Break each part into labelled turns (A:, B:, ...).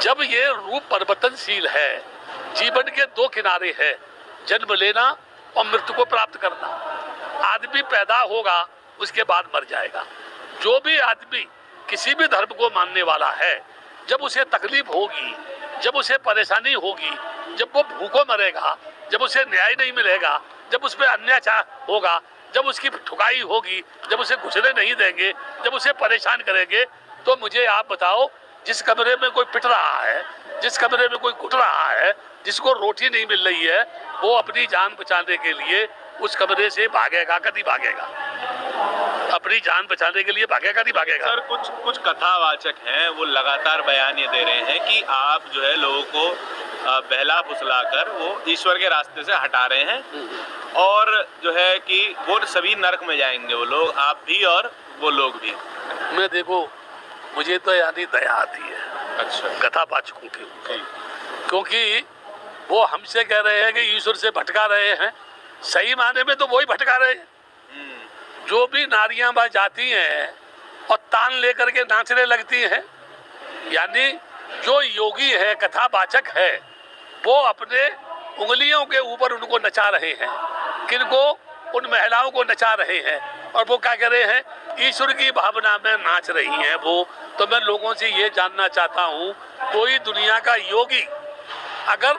A: जब ये रूप परिवर्तनशील है, जीवन के दो किनारे है, जन्म लेना और मृत्यु को प्राप्त करना। आदमी पैदा होगा, उसके बाद मर जाएगा। जो भी आदमी किसी भी धर्म को मानने वाला है, जब उसे तकलीफ होगी, जब उसे परेशानी होगी, जब वो भूखों मरेगा, जब उसे न्याय नहीं मिलेगा, जब उस पर अत्याचार होगा, जब उसकी ठुकाई होगी, जब उसे घुसने नहीं देंगे, जब उसे परेशान करेंगे, तो मुझे आप बताओ, जिस कमरे में कोई पिट रहा है, जिस कमरे में कोई घुट रहा है, जिसको रोटी नहीं मिल रही है, वो अपनी जान बचाने के लिए उस कमरे से भागेगा, कभी भागेगा? अपनी जान बचाने के लिए भागेगा, नहीं भागेगा?
B: सर, कुछ कथावाचक हैं, वो लगातार बयान ये दे रहे हैं कि आप जो है लोगों को बहला फुसला कर वो ईश्वर के रास्ते से हटा रहे हैं और जो है कि वो सभी नरक में जाएंगे, वो लोग, आप भी और वो लोग भी।
A: मैं देखो, मुझे तो यानी दया आती है
B: अच्छा
A: कथावाचकों के ऊपर, क्योंकि वो हमसे कह रहे हैं कि ईश्वर से भटका रहे हैं। सही माने में तो वही भटका रहे हैं। जो भी नारियां बाज जाती हैं और तान लेकर के नाचने लगती हैं, यानी जो योगी है, कथावाचक है, वो अपने उंगलियों के ऊपर उनको नचा रहे हैं। किनको? उन महिलाओं को नचा रहे हैं। और वो क्या कह रहे हैं? ईश्वर की भावना में नाच रही हैं वो। तो मैं लोगों से ये जानना चाहता हूँ, कोई दुनिया का योगी अगर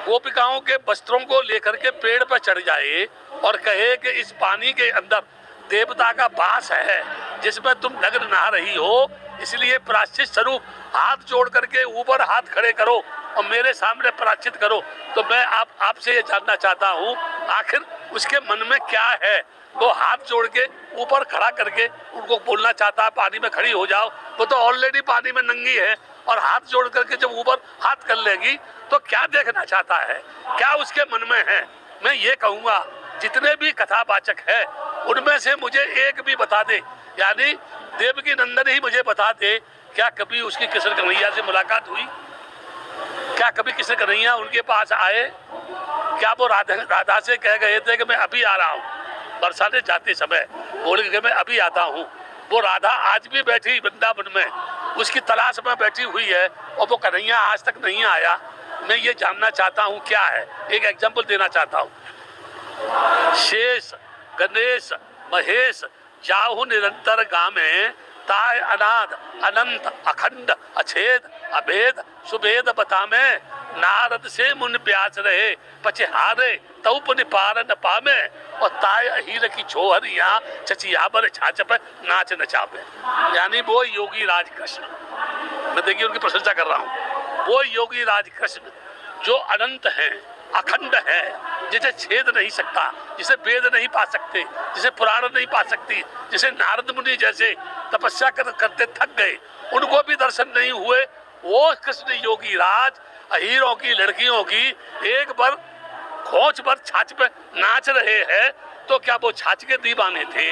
A: गोपिकाओं के वस्त्रों को लेकर के पेड़ पर चढ़ जाए और कहे कि इस पानी के अंदर देवता का वास है जिसमें तुम नग्न नहा रही हो, इसलिए प्रायश्चित स्वरूप हाथ जोड़ करके ऊपर हाथ खड़े करो और मेरे सामने प्रायश्चित करो, तो मैं आपसे ये जानना चाहता हूँ, आखिर उसके मन में क्या है? वो हाथ जोड़ के ऊपर खड़ा करके उनको बोलना चाहता है पानी में खड़ी हो जाओ। वो तो ऑलरेडी पानी में नंगी है और हाथ जोड़ करके जब ऊपर हाथ कर लेगी तो क्या देखना चाहता है? क्या उसके मन में है? मैं ये कहूँगा, जितने भी कथावाचक है उनमें से मुझे एक भी बता दे, यानी देवकी नंदन ही मुझे बता दे, क्या कभी उसकी कृष्ण कन्हैया से मुलाकात हुई? क्या कभी कृष्ण कन्हैया उनके पास आए? क्या वो राधा से कह गए थे कि मैं अभी आ रहा हूँ? बरसाने जाते समय बोले कि मैं अभी आता हूँ। वो राधा आज भी बैठी वृंदावन में, उसकी तलाश में बैठी हुई है और वो कन्हैया आज तक नहीं आया। मैं ये जानना चाहता हूँ क्या है। एक एग्जाम्पल देना चाहता हूँ। शेष गणेश महेश जाहु निरंतर गामे, ताय अनाद अनंत अखंड अछेद अभेद सुभेद बतामे, नारद से मुन प्यास रहे पछहारे तउप निपार न पामे, और ताय अहीर की छोहरिया चचियाबर छाचप नाच नचावे। यानी वो योगी राज कृष्ण, मैं देखिए उनकी प्रशंसा कर रहा हूँ, वो योगी राज कृष्ण जो अनंत है, अखंड है, जिसे छेद नहीं सकता, जिसे वेद नहीं पा सकते, जिसे पुराण नहीं पा सकती, जिसे नारद मुनि जैसे तपस्या करते थक गए, उनको भी दर्शन नहीं हुए, वो कृष्ण योगी राज अहीरों की लड़कियों की एक बार खोच पर छाछ पे नाच रहे हैं। तो क्या वो छाछ के दीवाने थे,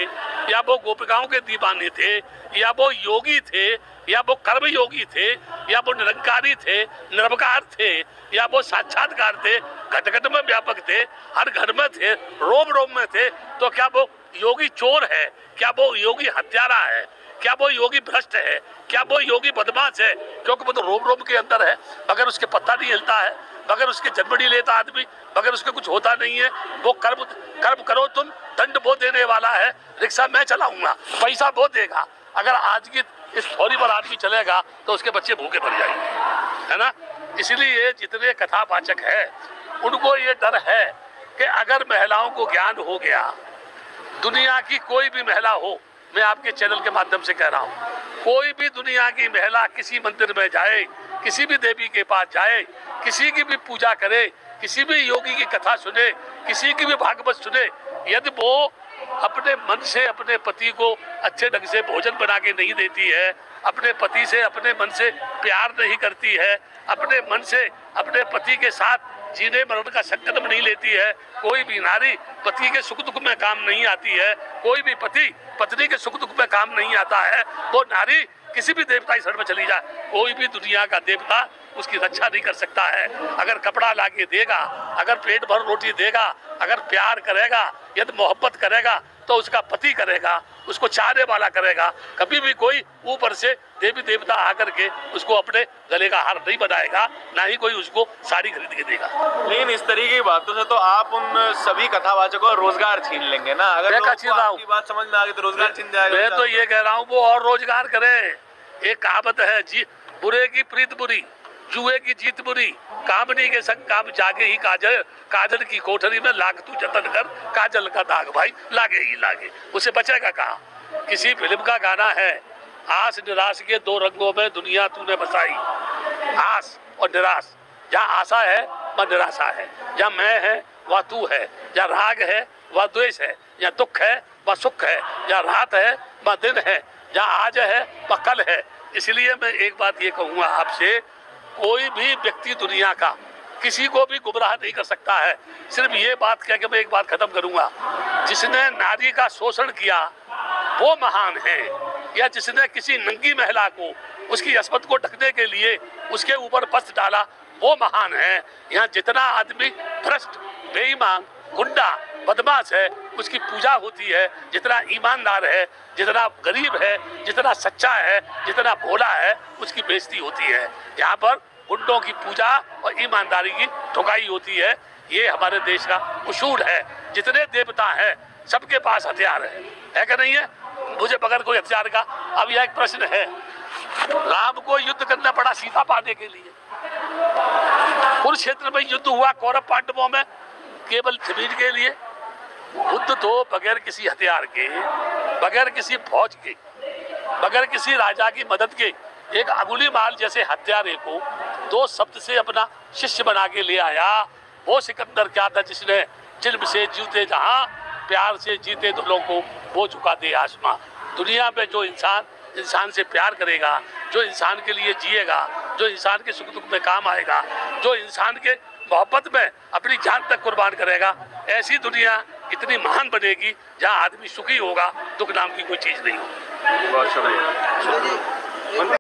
A: या वो गोपिकाओं के दीवाने थे, या वो योगी थे, या वो कर्म योगी थे, या वो निरंकारी थे, निर्विकार थे, या वो साक्षात्कार थे, घट घट में व्यापक थे, हर घर में थे, रोम रोम में थे? तो क्या वो योगी चोर है? क्या वो योगी हत्यारा है? क्या वो योगी भ्रष्ट है? क्या वो योगी बदमाश है? क्योंकि वो तो रोम रोम के अंदर है, मगर उसके पत्ता नहीं हिलता है, मगर उसके जन्म नहीं लेता आदमी, मगर उसके कुछ होता नहीं है। वो कर्म करो तुम, दंड वो देने वाला है, रिक्शा मैं चलाऊंगा, पैसा वो देगा। अगर आज की इस थोड़ी पर आदमी चलेगा तो उसके बच्चे भूखे मर जाएंगे, है ना? इसलिए जितने कथावाचक है उनको ये डर है कि अगर महिलाओं को ज्ञान हो गया, दुनिया की कोई भी महिला हो, मैं आपके चैनल के माध्यम से कह रहा हूँ, कोई भी दुनिया की महिला किसी मंदिर में जाए, किसी भी देवी के पास जाए, किसी की भी पूजा करे, किसी भी योगी की कथा सुने, किसी की भी भागवत सुने, यदि वो अपने मन से अपने पति को अच्छे ढंग से भोजन बना के नहीं देती है, अपने पति से अपने मन से प्यार नहीं करती है, अपने मन से अपने पति के साथ जीने मरण का संकल्प नहीं लेती है, कोई भी नारी पति के सुख दुख में काम नहीं आती है, कोई भी पति पत्नी के सुख दुख में काम नहीं आता है, वो नारी किसी भी देवता की शरण में चली जाए, कोई भी दुनिया का देवता उसकी रक्षा नहीं कर सकता है। अगर कपड़ा लाके देगा, अगर पेट भर रोटी देगा, अगर प्यार करेगा, यदि मोहब्बत करेगा तो उसका पति करेगा, उसको चाहने वाला करेगा। कभी भी कोई ऊपर से देवी देवता आकर के उसको अपने गले का हार नहीं बनाएगा, ना ही कोई उसको साड़ी खरीद के देगा।
B: लेकिन इस तरीके की बातों से तो आप उन सभी कथावाचकों का रोजगार छीन लेंगे ना। अगर
A: मैं
B: लोगों को आपकी बात समझ में आ गई तो रोजगार छीन जाएगा।
A: मैं तो ये कह रहा हूँ वो और रोजगार करे। एक कहावत है, जी बुरे की प्रीत बुरी, जुए की जीत बुरी, कामनी के संग काम जागे ही काजल, काजल की कोठरी में लाग तू जतन कर, काजल का दाग भाई लागे ही लागे। उसे बचेगा कहाँ? किसी फिल्म का गाना है, आस निराश के दो रंगों में दुनिया तूने बसाई। आस और निराश, जहाँ आशा है वह निराशा है, जहाँ मैं है वह तू है, जहाँ राग है वह द्वेष है, जहाँ दुख है वह सुख है, जहाँ रात है वह दिन है, जहाँ आज है वह कल है। इसलिए मैं एक बात ये कहूँगा आपसे, कोई भी व्यक्ति दुनिया का किसी को भी गुमराह नहीं कर सकता है। सिर्फ ये बात कह के मैं एक बात खत्म करूंगा, जिसने नारी का शोषण किया वो महान है, या जिसने किसी नंगी महिला को उसकी अस्मत को ढकने के लिए उसके ऊपर वस्त्र डाला वो महान है। यहाँ जितना आदमी भ्रष्ट, बेईमान, गुंडा, बदमाश है उसकी पूजा होती है, जितना ईमानदार है, जितना गरीब है, जितना सच्चा है, जितना भोला है उसकी बेइज्जती होती है। यहाँ पर गुंडों की पूजा और ईमानदारी की ठुकाई होती है। ये हमारे देश का उसूल है। जितने देवता हैं सबके पास हथियार है कि नहीं है? मुझे बगैर कोई हथियार का अब यह एक प्रश्न है, राम को युद्ध करना पड़ा सीता पाने के लिए। कुरुक्षेत्र में युद्ध हुआ कौरव पांडवों में केवल जमीन के लिए। बुद्ध तो बगैर किसी हथियार के, बगैर किसी फौज के, बगैर किसी राजा की मदद के एक अंगुलीमाल जैसे हत्यारे को 2 शब्द से अपना शिष्य बना के ले आया। वो सिकंदर क्या था जिसने जिल्म से जीते जहां, प्यार से जीते दिलों को वो झुका दे आसमां। दुनिया में जो इंसान से प्यार करेगा, जो इंसान के लिए जिएगा, जो इंसान के सुख दुख में काम आएगा, जो इंसान के मोहब्बत में अपनी जान तक कुर्बान करेगा, ऐसी दुनिया इतनी महान बनेगी जहां आदमी सुखी होगा, दुख नाम की कोई चीज नहीं होगी।
B: बहुत शुक्रिया।